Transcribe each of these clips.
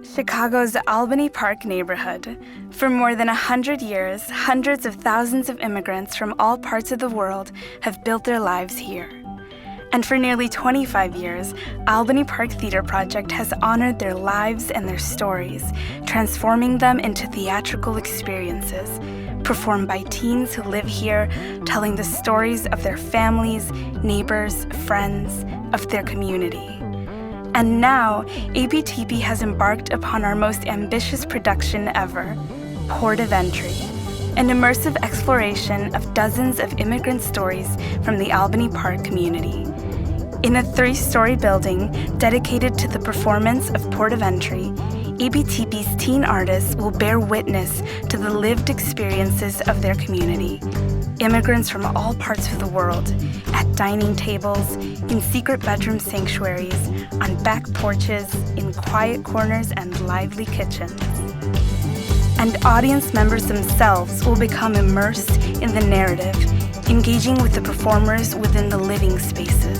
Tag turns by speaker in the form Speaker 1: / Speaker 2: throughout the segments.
Speaker 1: Chicago's Albany Park neighborhood. For more than 100 years, hundreds of thousands of immigrants from all parts of the world have built their lives here. And for nearly 25 years, Albany Park Theater Project has honored their lives and their stories, transforming them into theatrical experiences, performed by teens who live here, telling the stories of their families, neighbors, friends, of their community. And now, Aptp has embarked upon our most ambitious production ever, Port of Entry, an immersive exploration of dozens of immigrant stories from the Albany Park community. In a 3-story building dedicated to the performance of Port of Entry, Aptp's teen artists will bear witness to the lived experiences of their community. Immigrants from all parts of the world, at dining tables, in secret bedroom sanctuaries, on back porches, in quiet corners and lively kitchens. And audience members themselves will become immersed in the narrative, engaging with the performers within the living spaces,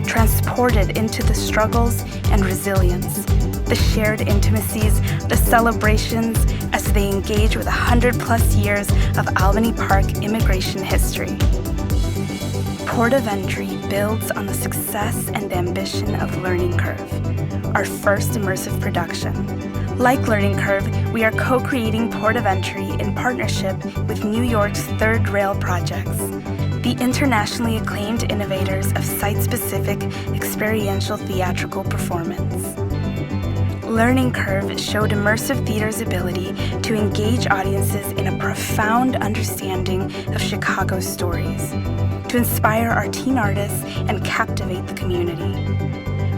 Speaker 1: transported into the struggles and resilience, the shared intimacies, the celebrations as they engage with 100+ years of Albany Park immigration history. Port of Entry builds on the success and ambition of Learning Curve, our first immersive production. Like Learning Curve, we are co-creating Port of Entry in partnership with New York's Third Rail Projects, the internationally acclaimed innovators of site-specific experiential theatrical performance. Learning Curve showed immersive theater's ability to engage audiences in a profound understanding of Chicago's stories, to inspire our teen artists and captivate the community.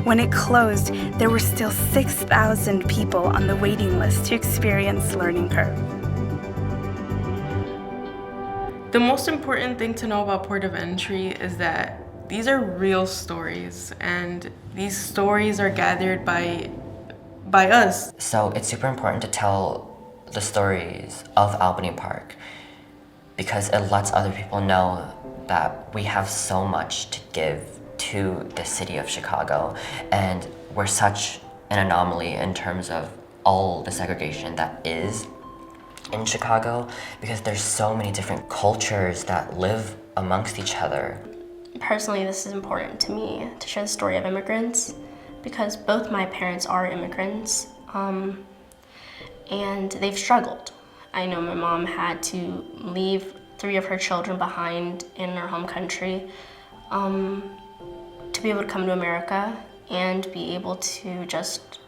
Speaker 1: When it closed, there were still 6,000 people on the waiting list to experience Learning Curve.
Speaker 2: The most important thing to know about Port of Entry is that these are real stories, and these stories are gathered by us.
Speaker 3: So it's super important to tell the stories of Albany Park because it lets other people know that we have so much to give to the city of Chicago, and we're such an anomaly in terms of all the segregation that is in Chicago because there's so many different cultures that live amongst each other.
Speaker 4: Personally, this is important to me to share the story of immigrants because both my parents are immigrants and they've struggled. I know my mom had to leave 3 of her children behind in her home country to be able to come to America and be able to just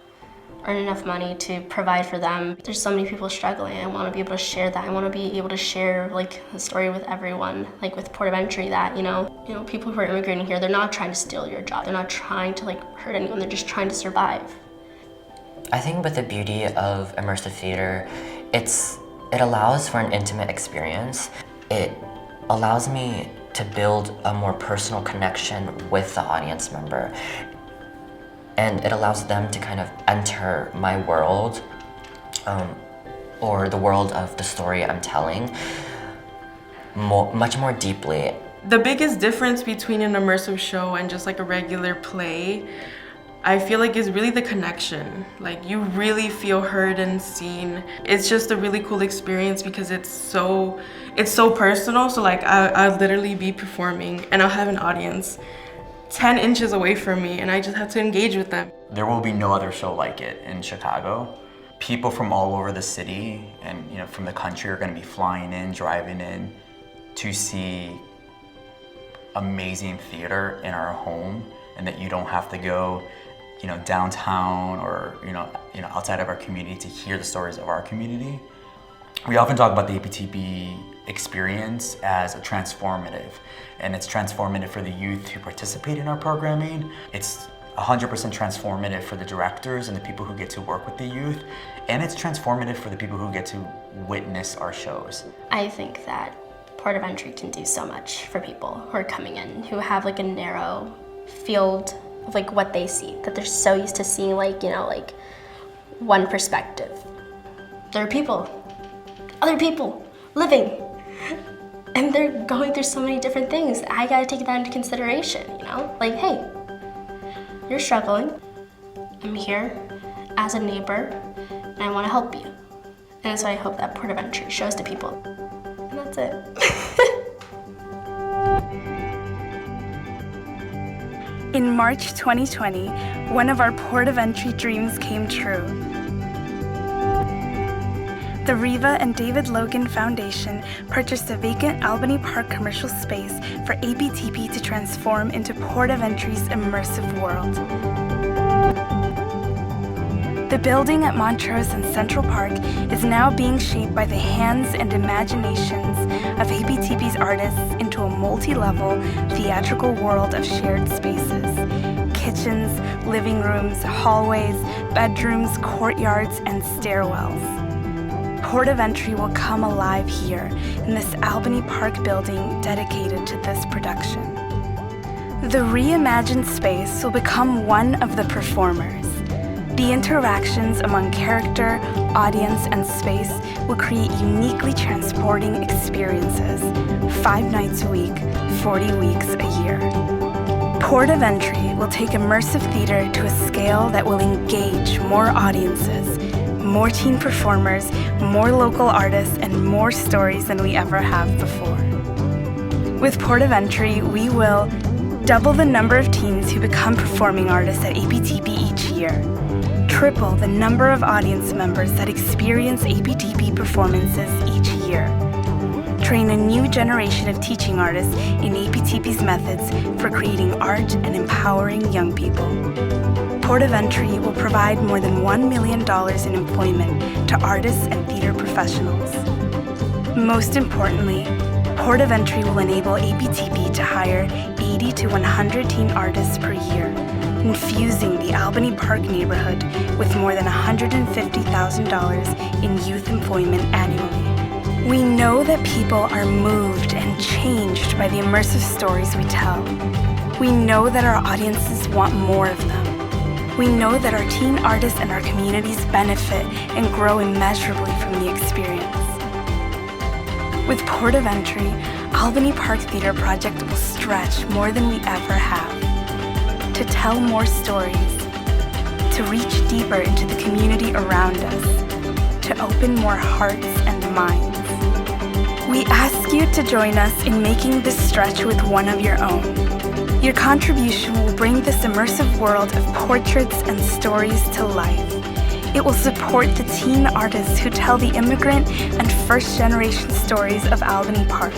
Speaker 4: earn enough money to provide for them. There's so many people struggling. I want to be able to share that. I want to be able to share the story with everyone, like with Port of Entry, that you know people who are immigrating here, they're not trying to steal your job. They're not trying to hurt anyone. They're just trying to survive.
Speaker 3: I think with the beauty of immersive theater, it allows for an intimate experience. It allows me to build a more personal connection with the audience member. And it allows them to kind of enter my world, or the world of the story I'm telling, much more deeply.
Speaker 2: The biggest difference between an immersive show and just a regular play, I feel like is really the connection. You really feel heard and seen. It's just a really cool experience because it's so personal. So I'll literally be performing and I'll have an audience 10 inches away from me and I just have to engage with them.
Speaker 5: There will be no other show like it in Chicago. People from all over the city and from the country are going to be flying in, driving in to see amazing theater in our home, and that you don't have to go downtown or outside of our community to hear the stories of our community. We often talk about the Aptp experience as a transformative, and it's transformative for the youth who participate in our programming. It's 100% transformative for the directors and the people who get to work with the youth, and it's transformative for the people who get to witness our shows.
Speaker 4: I think that Port of Entry can do so much for people who are coming in, who have a narrow field of what they see, that they're so used to seeing one perspective. There are people, other people living, and they're going through so many different things. I gotta take that into consideration, hey, you're struggling. I'm here, as a neighbor, and I want to help you. And so I hope that Port of Entry shows to people. And that's it.
Speaker 1: In March 2020, one of our Port of Entry dreams came true. The Riva and David Logan Foundation purchased a vacant Albany Park commercial space for Aptp to transform into Port of Entry's immersive world. The building at Montrose and Central Park is now being shaped by the hands and imaginations of Aptp's artists into a multi-level theatrical world of shared spaces. Kitchens, living rooms, hallways, bedrooms, courtyards, and stairwells. Port of Entry will come alive here in this Albany Park building dedicated to this production. The reimagined space will become one of the performers. The interactions among character, audience, and space will create uniquely transporting experiences, 5 nights a week, 40 weeks a year. Port of Entry will take immersive theater to a scale that will engage more audiences, more teen performers, more local artists, and more stories than we ever have before. With Port of Entry, we will double the number of teens who become performing artists at Aptp each year, triple the number of audience members that experience Aptp performances each year, train a new generation of teaching artists in Aptp's methods for creating art and empowering young people. Port of Entry will provide more than $1 million in employment to artists and theater professionals. Most importantly, Port of Entry will enable Aptp to hire 80 to 100 teen artists per year, infusing the Albany Park neighborhood with more than $150,000 in youth employment annually. We know that people are moved and changed by the immersive stories we tell. We know that our audiences want more of them. We know that our teen artists and our communities benefit and grow immeasurably from the experience. With Port of Entry, Albany Park Theater Project will stretch more than we ever have, to tell more stories, to reach deeper into the community around us, to open more hearts and minds. We ask you to join us in making this stretch with one of your own. Your contribution will bring this immersive world of portraits and stories to life. It will support the teen artists who tell the immigrant and first-generation stories of Albany Park,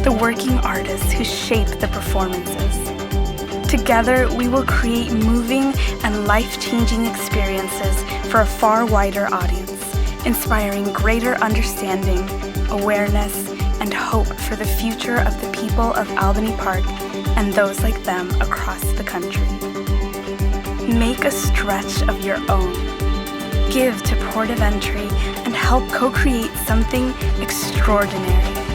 Speaker 1: the working artists who shape the performances. Together, we will create moving and life-changing experiences for a far wider audience, inspiring greater understanding, awareness, and hope for the future of the people of Albany Park and those like them across the country. Make a stretch of your own. Give to Port of Entry and help co-create something extraordinary.